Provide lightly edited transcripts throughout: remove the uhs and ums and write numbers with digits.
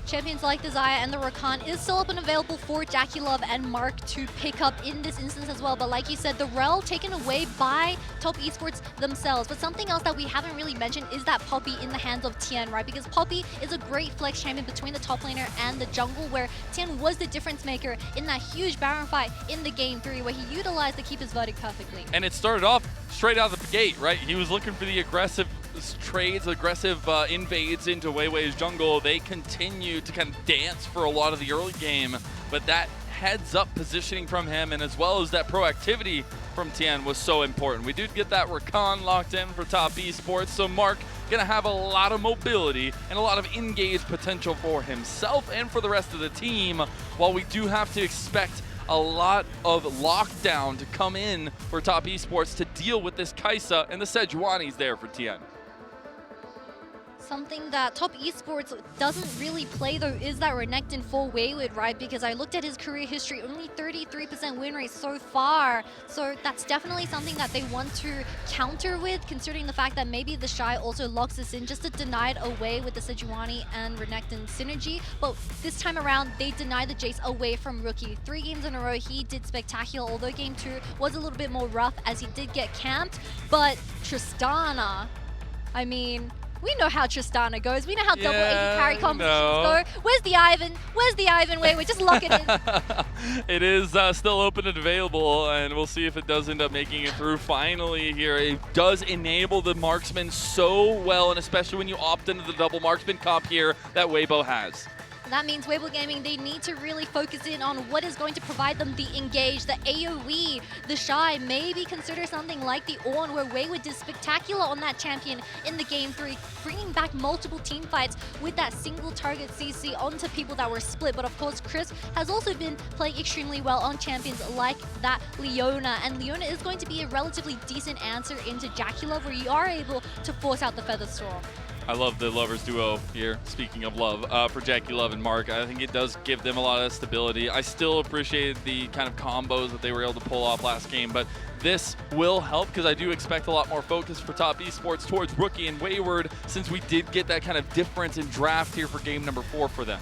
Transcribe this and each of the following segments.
champions like TheShy and the Rakan is still up and available for JackeyLove and Mark to pick up in this instance as well. But like you said, the rel taken away by Top Esports themselves. But something else that we haven't really mentioned is that Poppy in the hands of Tian, right? Because Poppy is a great flex champion between the top laner and the jungle, where Tian was the difference maker in that huge Baron fight in the game 3, where he utilized the Keeper's Verdict perfectly. And it started off straight out of the gate, right? He was looking for the aggressive trades, aggressive invades into Weiwei's jungle. They continue to kind of dance for a lot of the early game, but that heads up positioning from him, and as well as that proactivity from Tian, was so important. We did get that Rakan locked in for Top Esports, so Mark gonna have a lot of mobility and a lot of engaged potential for himself and for the rest of the team, while we do have to expect a lot of lockdown to come in for Top Esports to deal with this Kaisa, and the Sejuani's there for Tian. Something that Top Esports doesn't really play, though, is that Renekton for Wayward, right? Because I looked at his career history, only 33% win rate so far. So that's definitely something that they want to counter with, considering the fact that maybe TheShy also locks this in just to deny it away with the Sejuani and Renekton synergy. But this time around, they denied the Jace away from Rookie. 3 games in a row, he did spectacular, although game 2 was a little bit more rough as he did get camped. But Tristana, I mean, we know how Tristana goes. We know how double AD carry competitions go. Where's the Ivan? Where's the Ivan? Wait, just lock it in. It is still open and available, and we'll see if it does end up making it through finally here. It does enable the marksman so well, and especially when you opt into the double marksman comp here that Weibo has. That means Weibo Gaming, they need to really focus in on what is going to provide them the engage, the AoE, TheShy. Maybe consider something like the Ornn, where Wayward did spectacular on that champion in the game 3, bringing back multiple team fights with that single target CC onto people that were split. But of course, Chris has also been playing extremely well on champions like that Leona. And Leona is going to be a relatively decent answer into JackeyLove, where you are able to force out the Feather Storm. I love the lovers duo here, speaking of love, for JackeyLove and Mark. I think it does give them a lot of stability. I still appreciate the kind of combos that they were able to pull off last game, but this will help because I do expect a lot more focus for Top Esports towards Rookie and Wayward, since we did get that kind of difference in draft here for game number 4 for them.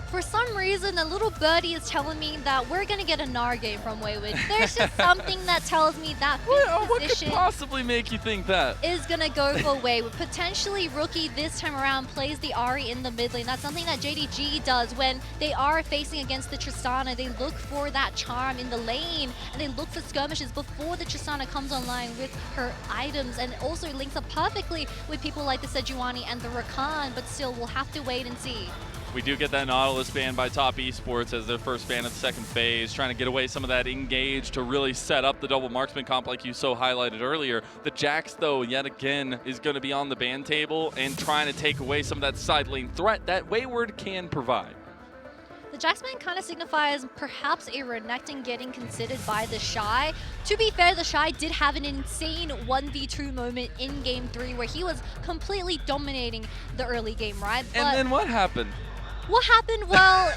For some reason, a little birdie is telling me that we're going to get a Gnar game from Wayward. There's just something that tells me that what could possibly make you think that? Is going to go for Wayward. Potentially, Rookie this time around plays the Ahri in the mid lane. That's something that JDG does when they are facing against the Tristana. They look for that charm in the lane, and they look for skirmishes before the Tristana comes online with her items, and also links up perfectly with people like the Sejuani and the Rakan, but still, we'll have to wait and see. We do get that Nautilus ban by Top Esports as their first ban of the second phase, trying to get away some of that engage to really set up the double marksman comp like you so highlighted earlier. The Jax, though, yet again, is going to be on the ban table and trying to take away some of that side lane threat that Wayward can provide. The Jax ban kind of signifies perhaps a Renekton getting considered by TheShy. To be fair, TheShy did have an insane 1v2 moment in game 3 where he was completely dominating the early game, right? But and then what happened? What happened? Well,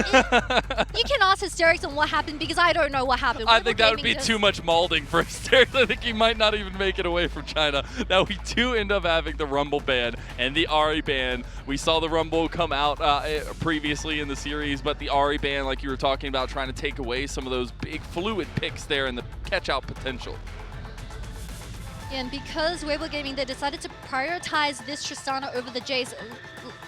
you can ask Hysterics on what happened, because I don't know what happened. I think that would be too much malding for Hysterics. I think he might not even make it away from China. Now, we do end up having the Rumble ban and the Ahri ban. We saw the Rumble come out previously in the series, but the Ahri ban, like you were talking about, trying to take away some of those big fluid picks there and the catch-out potential. And because Weibo Gaming, they decided to prioritize this Tristana over the Jace,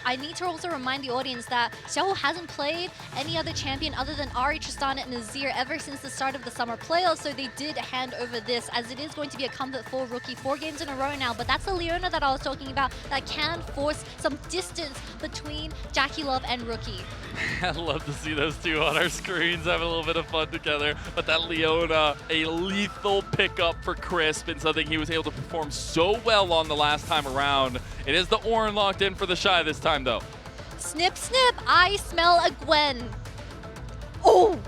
I need to also remind the audience that Xiaohu hasn't played any other champion other than Ahri, Tristana, and Azir ever since the start of the summer playoffs, so they did hand over this, as it is going to be a comfort for Rookie 4 games in a row now. But that's the Leona that I was talking about that can force some distance between JackeyLove and Rookie. I'd love to see those two on our screens having a little bit of fun together. But that Leona, a lethal pickup for Crisp, and something he was able to perform so well on the last time around. It is the Ornn locked in for TheShy this time, though. Snip, snip, I smell a Gwen. Oh,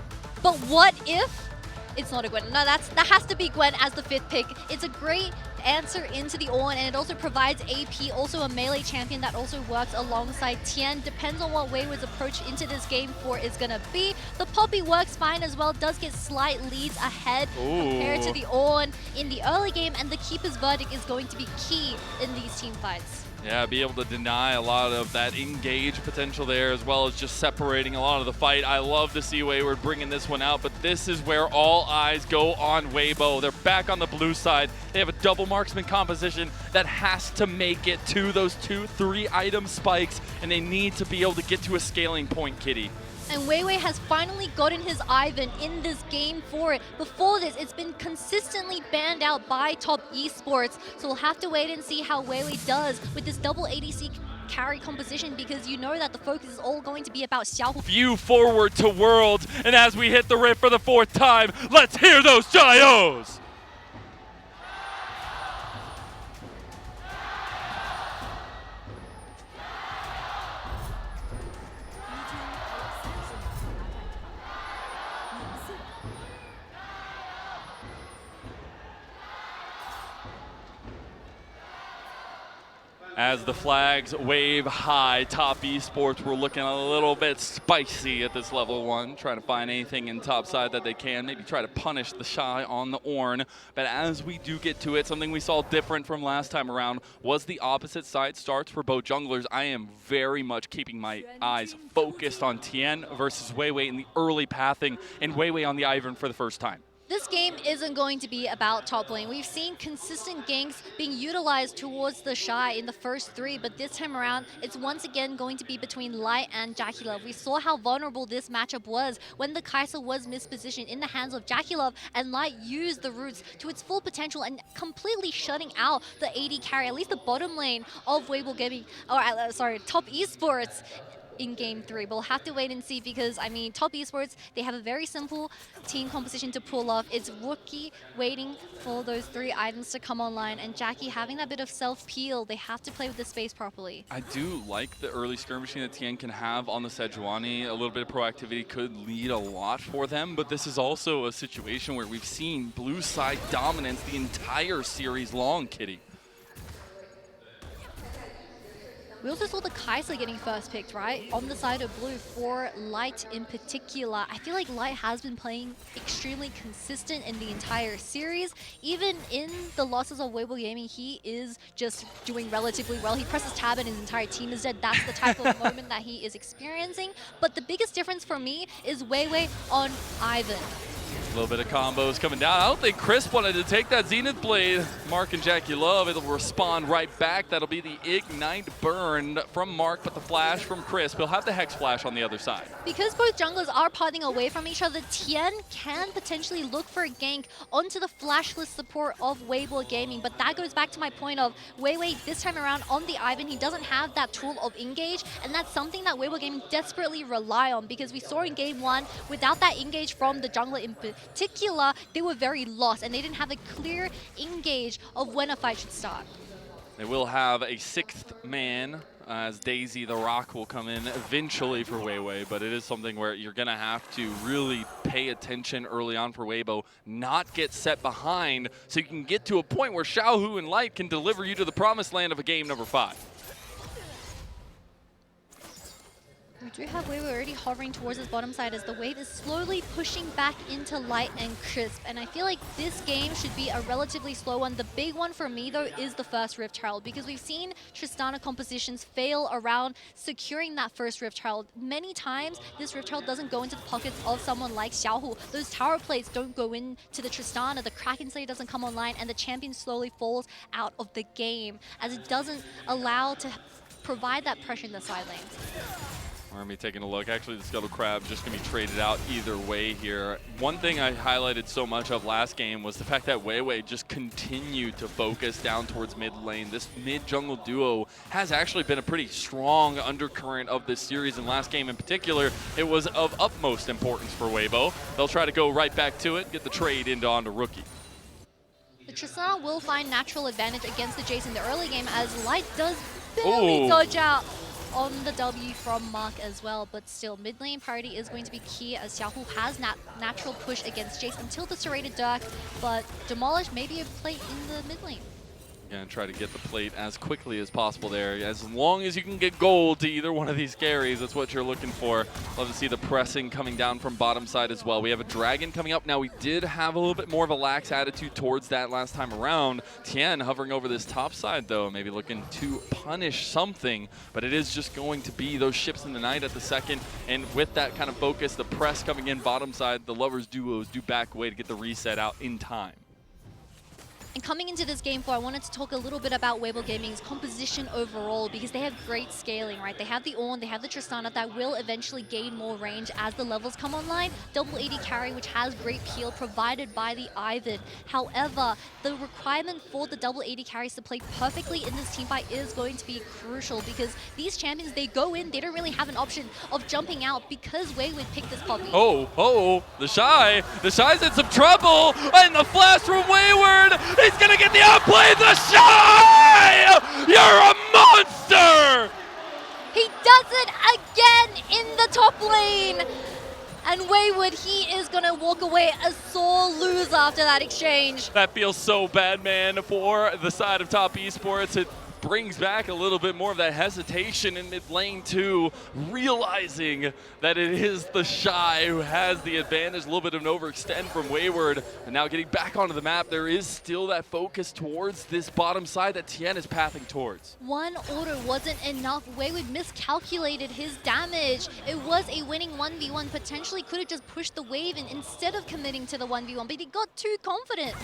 but what if it's not a Gwen? No, that has to be Gwen as the 5th pick. It's a great answer into the Ornn, and it also provides AP, also a melee champion that also works alongside Tian. Depends on what Wayward's approach into this game 4 is going to be. The Poppy works fine as well, does get slight leads ahead compared to the Ornn in the early game, and the Keeper's Verdict is going to be key in these team fights. Yeah, be able to deny a lot of that engage potential there, as well as just separating a lot of the fight. I love to see Wayward bringing this one out, but this is where all eyes go on Weibo. They're back on the blue side. They have a double marksman composition that has to make it to those 2-3 item spikes, and they need to be able to get to a scaling point, Kitty. And Weiwei has finally gotten his Ivan in this game for it. Before this, it's been consistently banned out by top esports. So we'll have to wait and see how Weiwei does with this double ADC carry composition, because you know that the focus is all going to be about Xiaohu. View forward to Worlds, and as we hit the rift for the 4th time, let's hear those Gios! As the flags wave high, top esports were looking a little bit spicy at this level 1, trying to find anything in top side that they can, maybe try to punish TheShy on the Ornn. But as we do get to it, something we saw different from last time around was the opposite side starts for both junglers. I am very much keeping my eyes focused on Tian versus Weiwei in the early pathing, and Weiwei on the Ivan for the first time. This game isn't going to be about top lane. We've seen consistent ganks being utilized towards TheShy in the first 3, but this time around, it's once again going to be between Light and JackeyLove. We saw how vulnerable this matchup was when the Kai'Sa was mispositioned in the hands of JackeyLove, and Light used the roots to its full potential and completely shutting out the AD carry, at least the bottom lane of Weibo Gaming, or sorry, top esports in game 3. We'll have to wait and see, because I mean, top esports, they have a very simple team composition to pull off. It's Rookie waiting for those 3 items to come online, and Jackie having that bit of self-peel. They have to play with the space properly. I do like the early skirmishing that Tian can have on the Sejuani. A little bit of proactivity could lead a lot for them, but this is also a situation where we've seen blue side dominance the entire series long, Kitty. We also saw the Kai'Sa getting first picked, right? On the side of blue for Light in particular. I feel like Light has been playing extremely consistent in the entire series. Even in the losses of Weibo Gaming, he is just doing relatively well. He presses tab and his entire team is dead. That's the type of moment that he is experiencing. But the biggest difference for me is Weiwei on Ivan. A little bit of combos coming down. I don't think Chris wanted to take that Zenith Blade. Mark and JackeyLove, it'll respond right back. That'll be the Ignite burn from Mark, but the flash from Chris. He'll have the Hex Flash on the other side. Because both junglers are parting away from each other, Tian can potentially look for a gank onto the flashless support of Weibo Gaming. But that goes back to my point of Weiwei this time around on the Ivan. He doesn't have that tool of engage, and that's something that Weibo Gaming desperately rely on, because we saw in game 1, without that engage from the jungler in particular, they were very lost, and they didn't have a clear engage of when a fight should start. They will have a 6th man, as Daisy the Rock will come in eventually for Weiwei, but it is something where you're going to have to really pay attention early on for Weibo, not get set behind, so you can get to a point where Xiaohu and Light can deliver you to the promised land of a game number 5. We do have Weibo already hovering towards his bottom side as the wave is slowly pushing back into Light and Crisp. And I feel like this game should be a relatively slow one. The big one for me, though, is the first Rift Herald, because we've seen Tristana compositions fail around securing that first Rift Herald. Many times, this Rift Herald doesn't go into the pockets of someone like Xiaohu. Those tower plates don't go into the Tristana, the Kraken Slayer doesn't come online, and the champion slowly falls out of the game, as it doesn't allow to provide that pressure in the side lanes. We're going to be taking a look. Actually, the Scuttle Crab just going to be traded out either way here. One thing I highlighted so much of last game was the fact that Weiwei just continued to focus down towards mid lane. This mid-jungle duo has actually been a pretty strong undercurrent of this series. In last game in particular, it was of utmost importance for Weibo. They'll try to go right back to it, get the trade into onto Rookie. The Tristana will find natural advantage against the Jace in the early game, as Light does barely dodge out on the W from Mark as well, but still mid lane parity is going to be key, as Xiaohu has natural push against Jace until the serrated Dirk, but Demolish may be a play in the mid lane. Again, try to get the plate as quickly as possible there. As long as you can get gold to either one of these carries, that's what you're looking for. Love to see the pressing coming down from bottom side as well. We have a Dragon coming up. Now, we did have a little bit more of a lax attitude towards that last time around. Tian hovering over this top side, though, maybe looking to punish something. But it is just going to be those ships in the night at the second. And with that kind of focus, the press coming in bottom side, the Lovers duos do back away to get the reset out in time. And coming into this game 4, I wanted to talk a little bit about Weibo Gaming's composition overall because they have great scaling, right? They have the Ornn, they have the Tristana that will eventually gain more range as the levels come online. Double AD carry, which has great peel provided by the Ivan. However, the requirement for the double AD carries to play perfectly in this teamfight is going to be crucial because these champions, they go in, they don't really have an option of jumping out because Wayward picked this puppy. Oh, TheShy's in some trouble, and the flash from Wayward. He's gonna get the outplay, TheShy! You're a monster! He does it again in the top lane. And Wayward, he is gonna walk away a sore loser after that exchange. That feels so bad, man, for the side of Top Esports. It brings back a little bit more of that hesitation in mid lane too, realizing that it is TheShy who has the advantage, a little bit of an overextend from Wayward, and now getting back onto the map, there is still that focus towards this bottom side that Tian is pathing towards. One order wasn't enough. Wayward miscalculated his damage. It was a winning 1v1, potentially could have just pushed the wave in instead of committing to the 1v1, but he got too confident.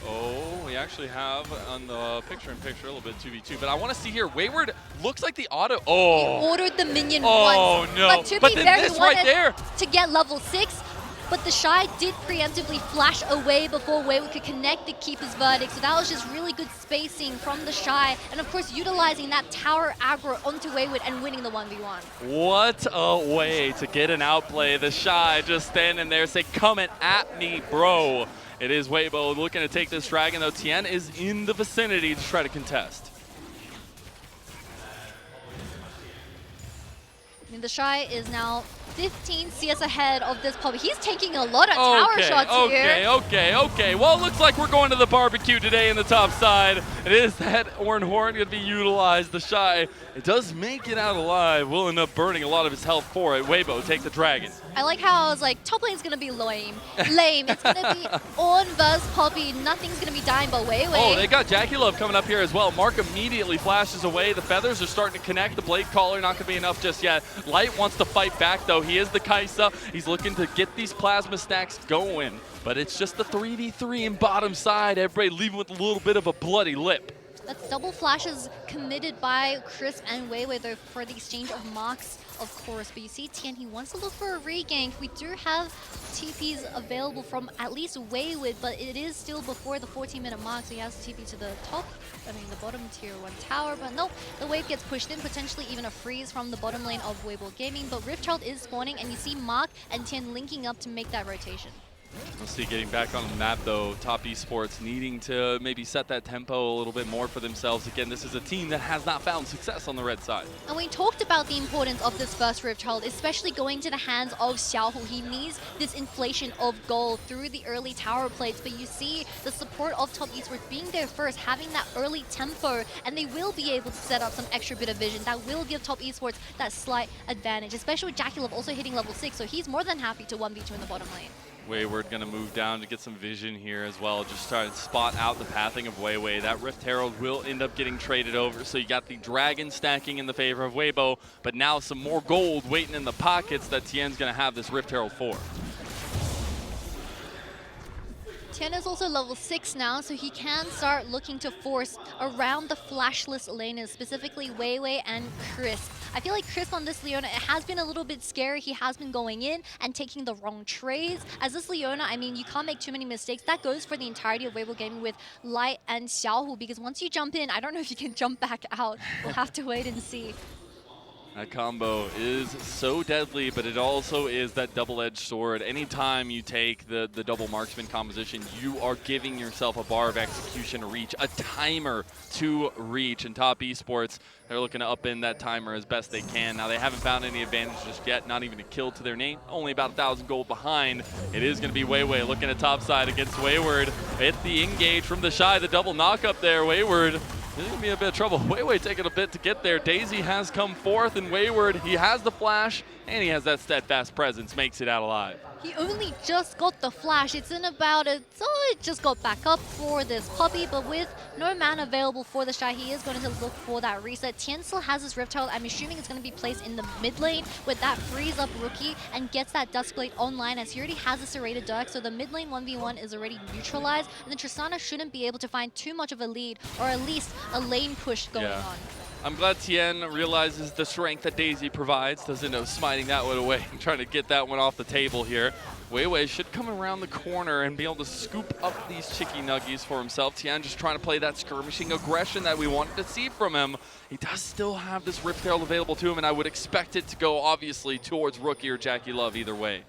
Oh, we actually have on the picture-in-picture a little bit 2v2, but I want to see here, Wayward looks like the auto. Oh! He ordered the minion once. Oh, no. But to be fair, he right there to get level 6, but TheShy did preemptively flash away before Wayward could connect the Keeper's Verdict, so that was just really good spacing from TheShy, and of course utilizing that tower aggro onto Wayward and winning the 1v1. What a way to get an outplay. TheShy just standing there saying, "Coming at me, bro." It is Weibo looking to take this Dragon, though Tian is in the vicinity to try to contest. I mean, TheShy is now 15 CS ahead of this puppy. He's taking a lot of tower shots here. Okay. Well, it looks like we're going to the barbecue today in the top side. It is that Ornn Horn going to be utilized. TheShy, it does make it out alive. Will end up burning a lot of his health for it. Weibo, take the Dragon. I like how I was like, top lane's going to be lame. It's going to be Ornn versus Poppy. Nothing's going to be dying but Wayward. Oh, they got JackeyLove coming up here as well. Mark immediately flashes away. The feathers are starting to connect. The Blade Caller not going to be enough just yet. Light wants to fight back, though. He is the Kaisa. He's looking to get these plasma stacks going. But it's just the 3v3 in bottom side. Everybody leaving with a little bit of a bloody lip. That's double flashes committed by Crisp and Weiwei though for the exchange of marks, of course. But you see Tian, he wants to look for a regank. We do have TPs available from at least Wayward, but it is still before the 14-minute mark, so he has to TP to the the bottom tier 1 tower. But nope, the wave gets pushed in, potentially even a freeze from the bottom lane of Weibo Gaming. But Riftchild is spawning, and you see Mark and Tian linking up to make that rotation. We'll see getting back on the map, though. Top Esports needing to maybe set that tempo a little bit more for themselves. Again, this is a team that has not found success on the red side. And we talked about the importance of this first Riftchild, especially going to the hands of Xiaohu. He needs this inflation of gold through the early tower plates, but you see the support of Top Esports being there first, having that early tempo, and they will be able to set up some extra bit of vision that will give Top Esports that slight advantage, especially with JackeyLove also hitting level 6, so he's more than happy to 1v2 in the bottom lane. Wayward going to move down to get some vision here as well. Just try to spot out the pathing of Weiwei. That Rift Herald will end up getting traded over. So you got the Dragon stacking in the favor of Weibo, but now some more gold waiting in the pockets that Tian's going to have this Rift Herald for. Tian is also level 6 now, so he can start looking to force around the flashless laners, specifically Weiwei and Crisp. I feel like Crisp on this Leona, it has been a little bit scary. He has been going in and taking the wrong trades. As this Leona, I mean, you can't make too many mistakes. That goes for the entirety of Weibo Gaming with Light and Xiaohu, because once you jump in, I don't know if you can jump back out. We'll have to wait and see. That combo is so deadly, but it also is that double-edged sword. Anytime you take the double marksman composition, you are giving yourself a bar of execution reach, a timer to reach. And Top Esports, they're looking to up in that timer as best they can. Now, they haven't found any advantage just yet, not even a kill to their name. Only about 1,000 gold behind. It is going to be Weiwei looking at top side against Wayward. Hit the engage from TheShy, the double knock up there. Wayward There's going to be a bit of trouble. Weiwei taking a bit to get there. Daisy has come fourth, and Wayward, he has the flash, and he has that steadfast presence, makes it out alive. He only just got the flash. It's in about it. So it just got back up for this puppy, but with no mana available for TheShy, he is going to look for that reset. Tian still has his Rift Herald. I'm assuming it's going to be placed in the mid lane with that frees up Rookie and gets that Duskblade online as he already has a serrated Dirk. So the mid lane 1v1 is already neutralized, and then Tristana shouldn't be able to find too much of a lead, or at least a lane push going on. I'm glad Tian realizes the strength that Daisy provides, doesn't know smiting that one away and trying to get that one off the table here. Weiwei should come around the corner and be able to scoop up these chicky nuggies for himself. Tian just trying to play that skirmishing aggression that we wanted to see from him. He does still have this Rift Herald available to him, and I would expect it to go obviously towards Rookie or JackeyLove either way.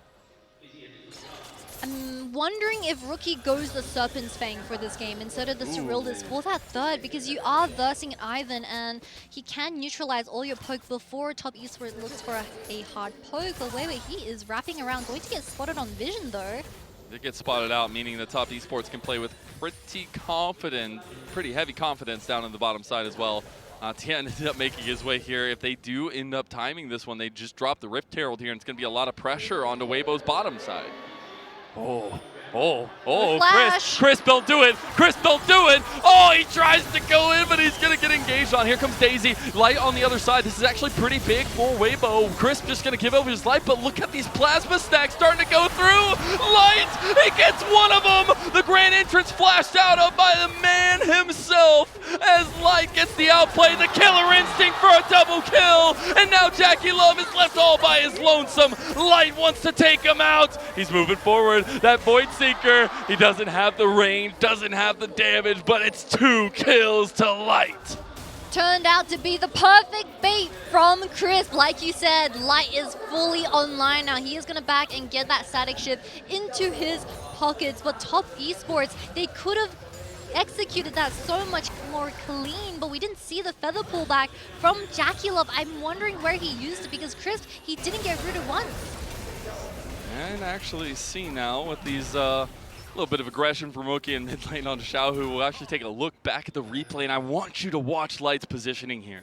I'm wondering if Rookie goes the Serpent's Fang for this game instead of the Cerildus for that third, because you are versing Ivan and he can neutralize all your poke before top Esports looks for a hard poke. But wait, he is wrapping around, going to get spotted on vision though. They get spotted out, meaning that top Esports can play with pretty heavy confidence down on the bottom side as well. Tian ended up making his way here. If they do end up timing this one, they just drop the Rift Herald here, and it's going to be a lot of pressure onto Weibo's bottom side. Chris, don't do it. Chris, don't do it. Oh, he tries to go in, but he's going to get engaged on. Here comes Daisy. Light on the other side. This is actually pretty big for Weibo. Chris just going to give over his life, but look at these plasma stacks starting to go through. Light, he gets one of them. The grand entrance flashed out of by the man himself as Light gets the outplay, the killer instinct for a double kill. And now JackeyLove is left all by his lonesome. Light wants to take him out. He's moving forward. That Void Seeker, he doesn't have the range, doesn't have the damage, but it's 2 kills to Light. Turned out to be the perfect bait from Chris. Like you said, Light is fully online now. He is going to back and get that static shift into his pockets, but top Esports, they could have executed that so much more clean, but we didn't see the feather pullback from JackeyLove. I'm wondering where he used it, because Chris, he didn't get rooted once. And actually see now with these little bit of aggression from Rookie and mid lane onto Xiaohu. We'll actually take a look back at the replay, and I want you to watch Light's positioning here.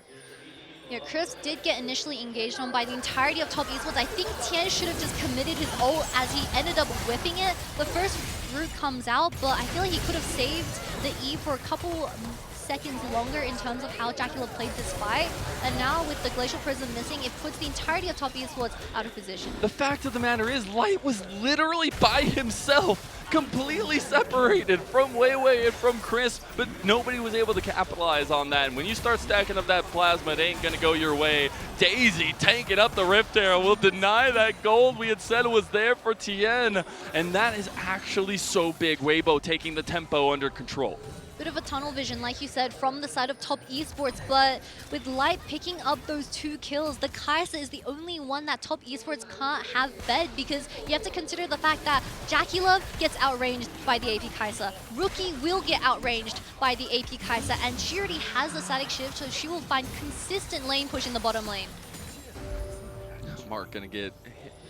Yeah, Chris did get initially engaged on by the entirety of top Esports. I think Tian should have just committed his ult as he ended up whipping it. The first root comes out, but I feel like he could have saved the E for a couple seconds longer in terms of how JackeyLove played this fight. And now with the Glacial Prism missing, it puts the entirety of top Esports out of position. The fact of the matter is, Light was literally by himself, completely separated from Weiwei and from Chris, but nobody was able to capitalize on that. And when you start stacking up that plasma, it ain't gonna go your way. Daisy tanking up the Rift Arrow will deny that gold we had said was there for Tian. And that is actually so big. Weibo taking the tempo under control. Bit of a tunnel vision, like you said, from the side of top Esports, but with Light picking up those 2 kills, the Kai'Sa is the only one that top Esports can't have fed, because you have to consider the fact that JackeyLove gets outranged by the AP Kai'Sa. Rookie will get outranged by the AP Kai'Sa, and she already has the static shift, so she will find consistent lane push in the bottom lane. Mark gonna get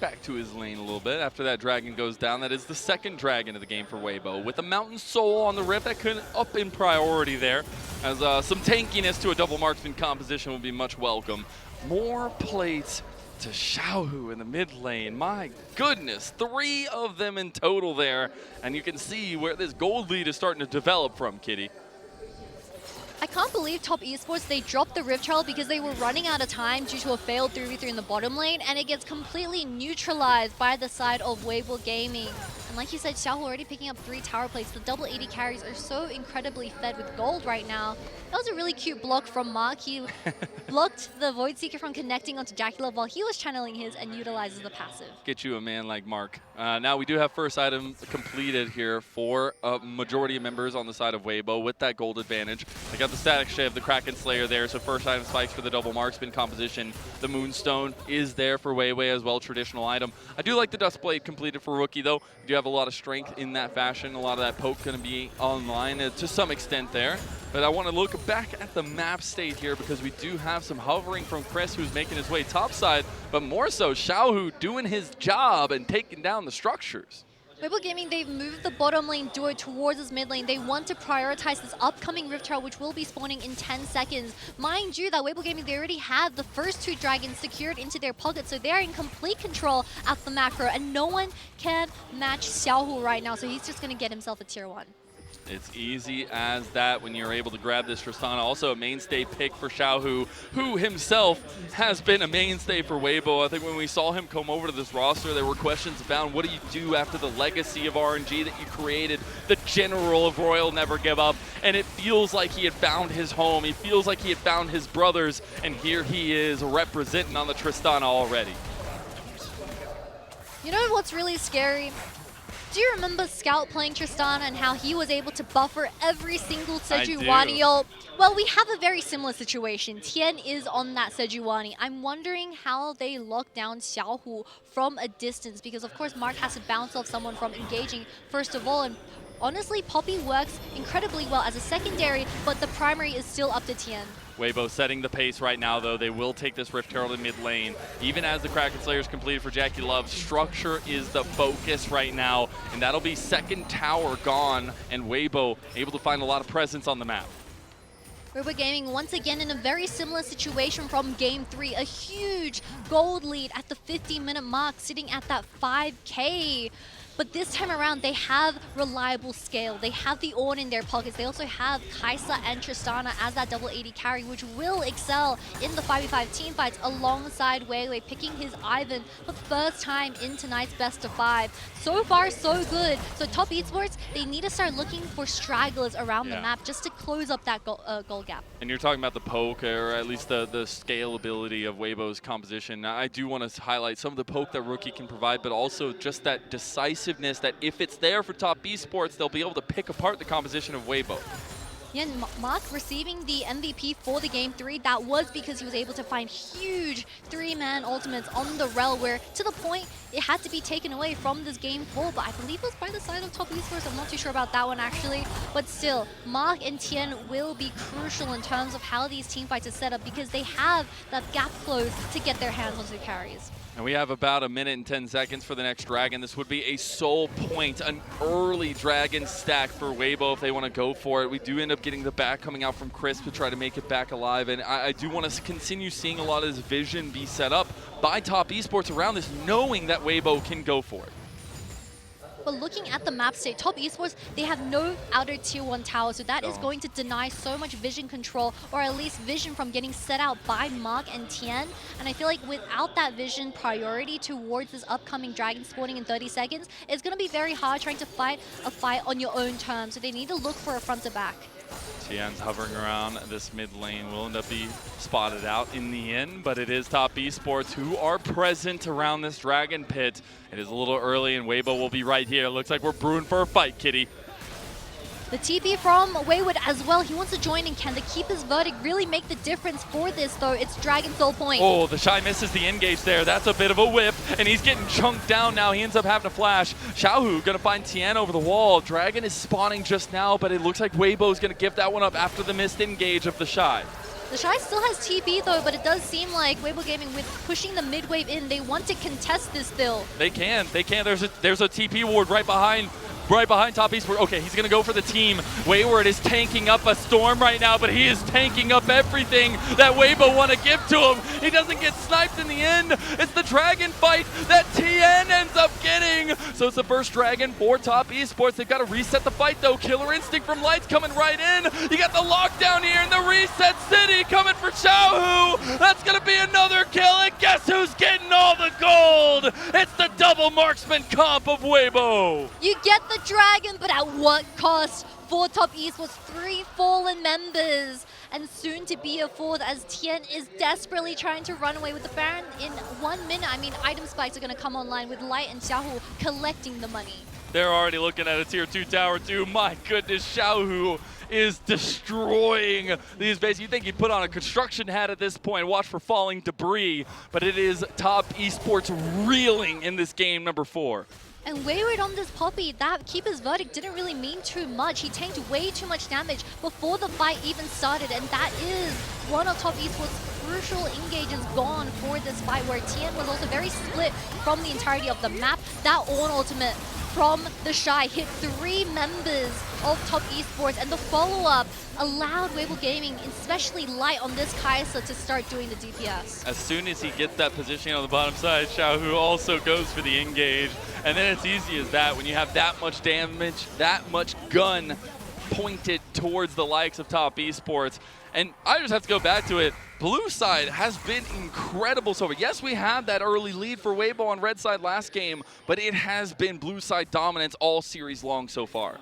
back to his lane a little bit after that dragon goes down. That is the second dragon of the game for Weibo, with a Mountain Soul on the Rift that could up in priority there, as some tankiness to a double marksman composition will be much welcome. More plates to Xiaohu in the mid lane. My goodness, 3 of them in total there, and you can see where this gold lead is starting to develop from, Kitty. I can't believe top Esports, they dropped the Rift Herald because they were running out of time due to a failed 3v3 in the bottom lane, and it gets completely neutralized by the side of Weibo Gaming. And like you said, Xiaohu already picking up 3 tower plates. The double 80 carries are so incredibly fed with gold right now. That was a really cute block from Mark. He blocked the Void Seeker from connecting onto JackeyLove while he was channeling his and utilizes the passive. Get you a man like Mark. Now we do have first item completed here for a majority of members on the side of Weibo with that gold advantage. They got the static shift, the Kraken Slayer there, so first item spikes for the double marksman composition. The Moonstone is there for Weiwei as well, traditional item. I do like the Duskblade completed for Rookie though. You do have a lot of strength in that fashion. A lot of that poke going to be online to some extent there. But I want to look back at the map state here, because we do have some hovering from Chris, who's making his way topside, but more so Xiaohu doing his job and taking down the structures. Weibo Gaming, they've moved the bottom lane duo towards this mid lane. They want to prioritize this upcoming Rift Herald, which will be spawning in 10 seconds. Mind you, that Weibo Gaming, they already have the first 2 dragons secured into their pocket, so they're in complete control at the macro, and no one can match Xiaohu right now, so he's just going to get himself a tier 1. It's easy as that when you're able to grab this Tristana. Also a mainstay pick for Xiaohu, who himself has been a mainstay for Weibo. I think when we saw him come over to this roster, there were questions about what do you do after the legacy of RNG that you created, the general of Royal Never Give Up, and it feels like he had found his home. He feels like he had found his brothers, and here he is representing on the Tristana already. You know what's really scary? Do you remember Scout playing Tristana and how he was able to buffer every single Sejuani ult? Well, we have a very similar situation. Tian is on that Sejuani. I'm wondering how they lock down Xiaohu from a distance, because of course Mark has to bounce off someone from engaging first of all, and honestly Poppy works incredibly well as a secondary, but the primary is still up to Tian. Weibo setting the pace right now, though. They will take this Rift Herald in mid lane. Even as the Kraken Slayer is completed for JackeyLove, structure is the focus right now, and that'll be second tower gone, and Weibo able to find a lot of presence on the map. Weibo Gaming once again in a very similar situation from Game 3. A huge gold lead at the 50-minute mark, sitting at that 5K. But this time around, they have reliable scale. They have the Ornn in their pockets. They also have Kai'Sa and Tristana as that double AD carry, which will excel in the 5v5 team fights alongside Weiwei, picking his Ivan for the first time in tonight's best of 5. So far, so good. So top esports, they need to start looking for stragglers around the map just to close up that goal gap. And you're talking about the poke, or at least the scalability of Weibo's composition. Now, I do want to highlight some of the poke that Rookie can provide, but also just that decisiveness that if it's there for top esports, they'll be able to pick apart the composition of Weibo. Yeah, and Mark receiving the MVP for the Game 3, that was because he was able to find huge 3-man ultimates on the Rel, where to the point it had to be taken away from this Game 4, but I believe it was by the side of top esports. I'm not too sure about that one actually, but still, Mark and Tian will be crucial in terms of how these team fights are set up, because they have that gap close to get their hands onto the carries. And we have about 1 minute and 10 seconds for the next Dragon. This would be a soul point, an early Dragon stack for Weibo if they want to go for it. We do end up getting the back coming out from Chris to try to make it back alive. And I do want to continue seeing a lot of this vision be set up by top esports around this, knowing that Weibo can go for it. But looking at the map state, top esports, they have no outer tier 1 tower, so that is going to deny so much vision control, or at least vision from getting set out by Mark and Tian. And I feel like without that vision priority towards this upcoming Dragon spawning in 30 seconds, it's going to be very hard trying to fight a fight on your own terms. So they need to look for a front to back. Tian's hovering around this mid lane, will end up being spotted out in the end, but it is top esports who are present around this Dragon pit. It is a little early and Weibo will be right here. Looks like we're brewing for a fight, Kitty. The TP from Wayward as well. He wants to join in. Can the Keeper's Verdict really make the difference for this, though? It's Dragon Soul Point. Oh, TheShy misses the engage there. That's a bit of a whip, and he's getting chunked down now. He ends up having to flash. Xiaohu going to find Tian over the wall. Dragon is spawning just now, but it looks like Weibo is going to give that one up after the missed engage of TheShy. TheShy still has TP though, but it does seem like Weibo Gaming, with pushing the mid wave in, they want to contest this still. They can. There's a TP ward right behind top esports. Okay, he's gonna go for the team. Wayward is tanking up a storm right now, but he is tanking up everything that Weibo want to give to him. He doesn't get sniped in the end. It's the Dragon fight that Tian ends up getting. So it's the first Dragon for top esports. They've got to reset the fight though. Killer Instinct from Lights coming right in. You got the lockdown here in the Reset City coming for Xiaohu. That's gonna be another kill, and guess who's getting all the gold? It's the double marksman comp of Weibo. You get the Dragon, but at what cost? For top esports, 3 fallen members, and soon to be a 4th, as Tian is desperately trying to run away with the Baron in 1 minute. I mean, item spikes are going to come online with Light and Xiaohu collecting the money. They're already looking at a tier 2 tower too. My goodness, Xiaohu is destroying these bases. You think he'd put on a construction hat at this point, watch for falling debris, but it is top esports reeling in this game number 4. And Wayward on this Poppy, that Keeper's Verdict didn't really mean too much. He tanked way too much damage before the fight even started, and that is one of top esports' crucial engages gone for this fight, where Tian was also very split from the entirety of the map. That Ornn ultimate from TheShy hit 3 members of Top Esports, and the follow-up allowed Weibo Gaming, especially Light on this Kai'Sa, to start doing the DPS. As soon as he gets that positioning on the bottom side, Xiaohu also goes for the engage. And then it's easy as that. When you have that much damage, that much gun pointed towards the likes of Top Esports. And I just have to go back to it. Blue side has been incredible so far. Yes, we had that early lead for Weibo on red side last game, but it has been blue side dominance all series long so far.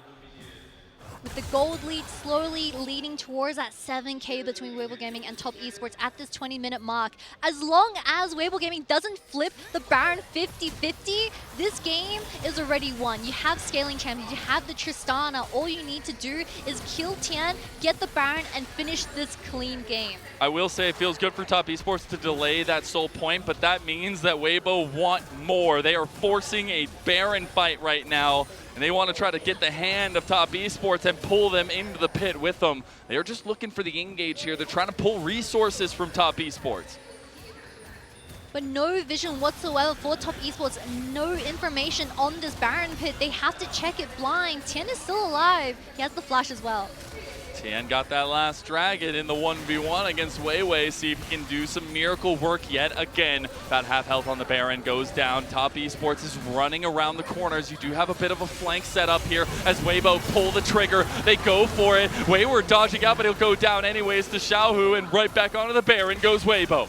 With the gold lead slowly leading towards that 7K between Weibo Gaming and Top Esports at this 20-minute mark. As long as Weibo Gaming doesn't flip the Baron 50-50, this game is already won. You have scaling champions, you have the Tristana. All you need to do is kill Tian, get the Baron, and finish this clean game. I will say it feels good for Top Esports to delay that soul point, but that means that Weibo want more. They are forcing a Baron fight right now, and they want to try to get the hand of Top Esports and pull them into the pit with them. They are just looking for the engage here. They're trying to pull resources from Top Esports. But no vision whatsoever for Top Esports, no information on this Baron pit. They have to check it blind. Tian is still alive. He has the flash as well. Tian got that last dragon in the 1v1 against Weiwei. See if he can do some miracle work yet again. About half health on the Baron, goes down. Top Esports is running around the corners. You do have a bit of a flank set up here as Weibo pull the trigger. They go for it. Wayward dodging out, but he'll go down anyways to Xiaohu, and right back onto the Baron goes Weibo.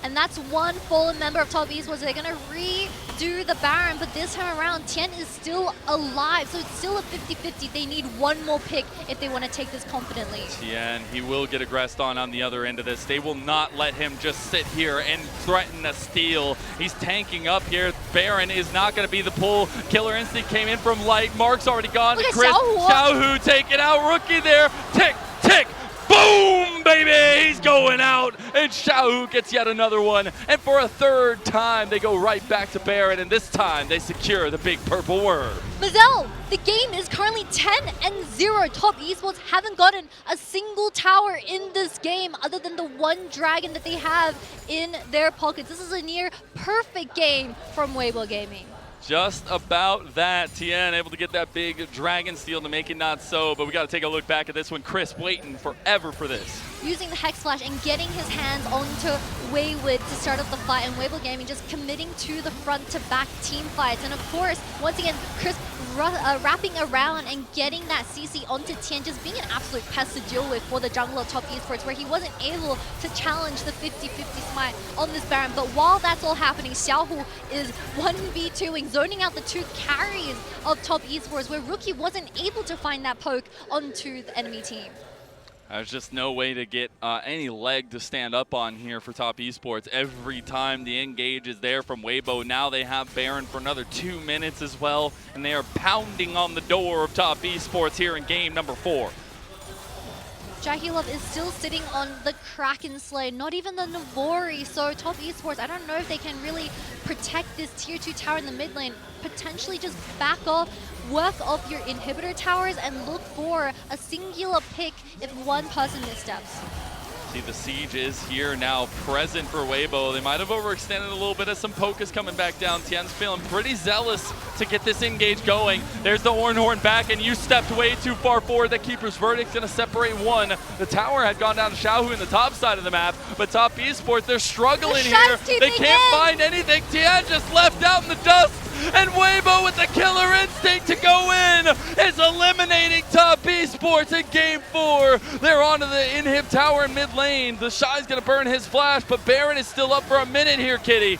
And that's one fallen member of Top Esports. They're going to redo the Baron, but this time around, Tian is still alive. So it's still a 50-50. They need one more pick if they want to take this confidently. Tian, he will get aggressed on the other end of this. They will not let him just sit here and threaten a steal. He's tanking up here. Baron is not going to be the pull. Killer Instinct came in from Light. Mark's already gone. Look at Chris, Xiaohu taking out Rookie there. Tick, tick. Boom, baby! He's going out, and Xiaohu gets yet another one. And for a third time, they go right back to Baron, and this time they secure the big purple worm. Mazel, the game is currently 10-0. Top Esports haven't gotten a single tower in this game other than the one dragon that they have in their pockets. This is a near perfect game from Weibo Gaming. Just about that. Tian able to get that big dragon steal to make it not so, but we got to take a look back at this one. Chris waiting forever for this. Using the Hex Flash and getting his hands onto Wayward to start up the fight, and Weibo Gaming just committing to the front to back team fights. And of course, once again, Chris wrapping around and getting that CC onto Tian, just being an absolute pest to deal with for the jungler of Top Esports, where he wasn't able to challenge the 50-50 smite on this Baron. But while that's all happening, Xiaohu is 1v2ing, zoning out the two carries of Top Esports, where Rookie wasn't able to find that poke onto the enemy team. There's just no way to get any leg to stand up on here for Top Esports. Every time the engage is there from Weibo, now they have Baron for another 2 minutes as well, and they are pounding on the door of Top Esports here in game number 4. JackeyLove is still sitting on the Kraken Slay, not even the Navori, so Top Esports, I don't know if they can really protect this tier 2 tower in the mid lane. Potentially just back off, work off your inhibitor towers, and look for a singular pick if one person missteps. See, the siege is here now, present for Weibo. They might have overextended a little bit as some poke is coming back down. Tian's feeling pretty zealous to get this engage going. There's the Horn back, and you stepped way too far forward. The Keeper's Verdict's gonna separate one. The tower had gone down to Xiaohu in the top side of the map, but Top Esports, they're struggling here. They can't find anything. Tian just left out in the dust, and Weibo with the Killer Instinct to go in is eliminating Top Esports in game 4. They're onto the inhib tower in mid lane. TheShy's gonna burn his flash, but Baron is still up for a minute here, Kitty.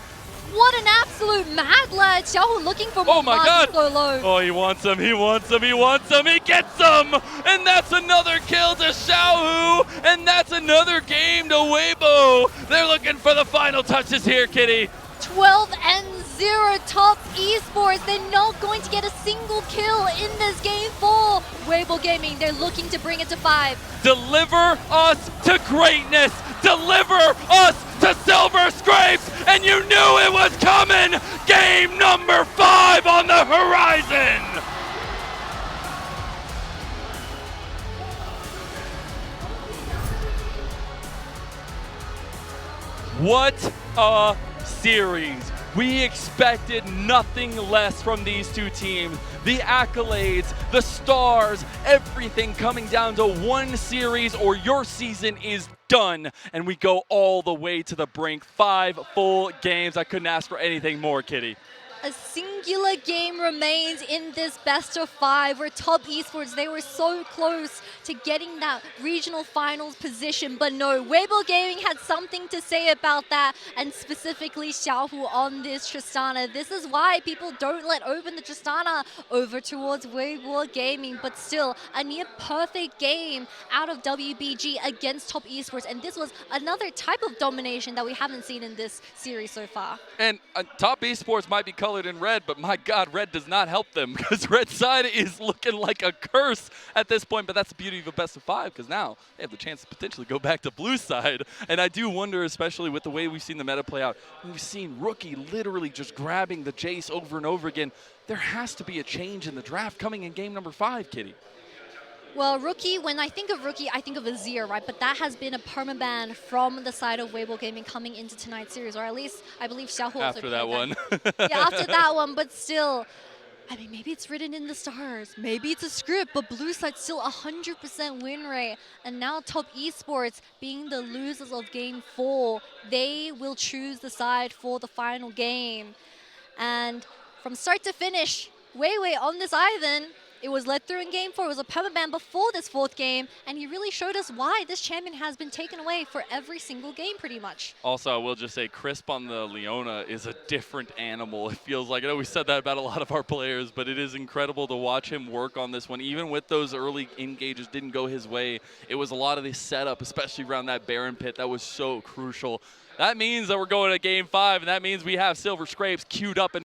What an absolute mad lad. Xiaohu looking for more. Oh my god. So low. Oh, he wants him, he wants him, he wants him, he gets him! And that's another kill to Xiaohu, and that's another game to Weibo. They're looking for the final touches here, Kitty. 12-0 Top Esports. They're not going to get a single kill in this game 4. Weibo Gaming, they're looking to bring it to 5. Deliver us to greatness. Deliver us to silver scrapes. And you knew it was coming. Game number 5 on the horizon. What a series. We expected nothing less from these two teams. The accolades, the stars, everything coming down to one series or your season is done. And we go all the way to the brink. 5 full games. I couldn't ask for anything more, Kitty. A singular game remains in this best of 5 where Top Esports, they were so close to getting that regional finals position, but no, Weibo Gaming had something to say about that, and specifically Xiaohu on this Tristana. This is why people don't let open the Tristana over towards Weibo Gaming, but still a near perfect game out of WBG against Top Esports, and this was another type of domination that we haven't seen in this series so far. And Top Esports might be colored in red, but my God, red does not help them because red side is looking like a curse at this point. But that's the beauty of a best of 5 because now they have the chance to potentially go back to blue side. And I do wonder, especially with the way we've seen the meta play out, we've seen Rookie literally just grabbing the Jace over and over again. There has to be a change in the draft coming in game number 5, Kitty. Well, Rookie, when I think of Rookie, I think of Azir, right? But that has been a permaban from the side of Weibo Gaming coming into tonight's series, or at least I believe Xiaohu also After that one. Yeah, after that one, but still, I mean, maybe it's written in the stars. Maybe it's a script, but blue side still 100% win rate. And now Top Esports, being the losers of game 4, they will choose the side for the final game. And from start to finish, Weiwei on this island, it was led through in game 4. It was a permaban before this 4th game, and he really showed us why this champion has been taken away for every single game, pretty much. Also, I will just say, Crisp on the Leona is a different animal. It feels like, I know we said that about a lot of our players, but it is incredible to watch him work on this one. Even with those early engages didn't go his way, it was a lot of the setup, especially around that Baron pit, that was so crucial. That means that we're going to game 5, and that means we have Silver Scrapes queued up and